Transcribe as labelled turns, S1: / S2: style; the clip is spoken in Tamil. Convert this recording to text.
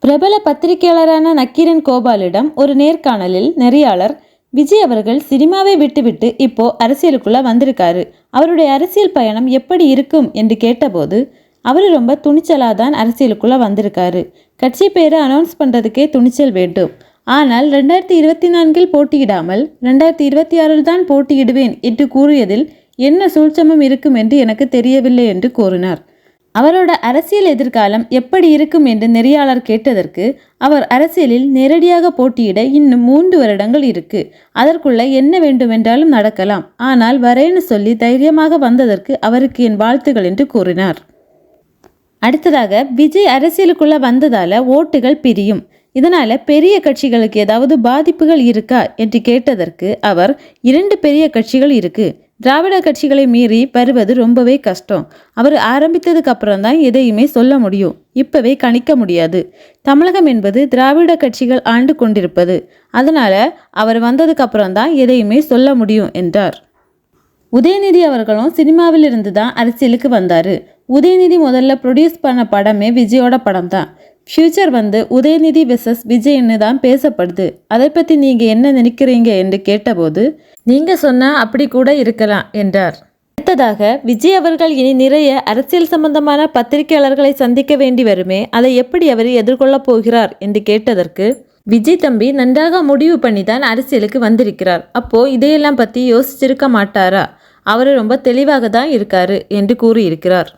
S1: பிரபல பத்திரிகையாளரான நக்கீரன் கோபாலிடம் ஒரு நேர்காணலில் நெறியாளர் விஜய் அவர்கள் சினிமாவை விட்டுவிட்டு இப்போ அரசியலுக்குள்ள வந்திருக்காரு, அவருடைய அரசியல் பயணம் எப்படி இருக்கும் என்று கேட்டபோது அவர் ரொம்ப துணிச்சலாதான் அரசியலுக்குள்ள வந்திருக்காரு. கட்சி பேரை அனௌன்ஸ் பண்றதுக்கே துணிச்சல் வேண்டும். ஆனால் 2024 போட்டியிடாமல் 2026 தான் போட்டியிடுவேன் என்று கூறியதில் என்ன சூழ்ச்சமம் இருக்கும் என்று எனக்கு தெரியவில்லை என்று கூறினார். அவரோட அரசியல் எதிர்காலம் எப்படி இருக்கும் என்று நெறியாளர் கேட்டதற்கு, அவர் அரசியலில் நேரடியாக போட்டியிட இன்னும் 3 வருடங்கள் இருக்கு, அதற்குள்ள என்ன வேண்டுமென்றாலும் நடக்கலாம், ஆனால் வரேன்னு சொல்லி தைரியமாக வந்ததற்கு அவருக்கு என் வாழ்த்துகள் என்று கூறினார். அடுத்ததாக, விஜய் அரசியலுக்குள்ள வந்ததால ஓட்டுகள் பிரியும், இதனால பெரிய கட்சிகளுக்கு ஏதாவது பாதிப்புகள் இருக்கா என்று கேட்டதற்கு அவர், 2 பெரிய கட்சிகள் இருக்கு, திராவிட கட்சிகளை மீறி வருவது ரொம்பவே கஷ்டம், அவர் ஆரம்பித்ததுக்கு அப்புறம் தான் எதையுமே சொல்ல முடியும், இப்பவே கணிக்க முடியாது, தமிழகம் என்பது திராவிட கட்சிகள் ஆண்டு கொண்டிருப்பது, அதனால அவர் வந்ததுக்கு அப்புறம் தான் எதையுமே சொல்ல முடியும் என்றார். உதயநிதி அவர்களும் சினிமாவில் இருந்து தான் அரசியலுக்கு வந்தாரு. உதயநிதி முதல்ல ப்ரொடியூஸ் பண்ண படமே விஜயோட படம் தான். ஃபியூச்சர் வந்து உதயநிதி வெர்சஸ் விஜய்ன்னு தான் பேசப்படுது, அதை பற்றி நீங்கள் என்ன நினைக்கிறீங்க என்று கேட்டபோது, நீங்கள் சொன்னால் அப்படி கூட இருக்கலாம் என்றார். அடுத்ததாக, விஜய் அவர்கள் இனி நிறைய அரசியல் சம்பந்தமான பத்திரிகையாளர்களை சந்திக்க வேண்டி வருமே, அதை எப்படி அவர் எதிர்கொள்ளப் போகிறார் என்று கேட்டதற்கு, விஜய் தம்பி நன்றாக முடிவு பண்ணி தான் அரசியலுக்கு வந்திருக்கிறார், அப்போ இதையெல்லாம் பற்றி யோசிச்சிருக்க மாட்டாரா, அவர் ரொம்ப தெளிவாக தான் இருக்காரு என்று கூறியிருக்கிறார்.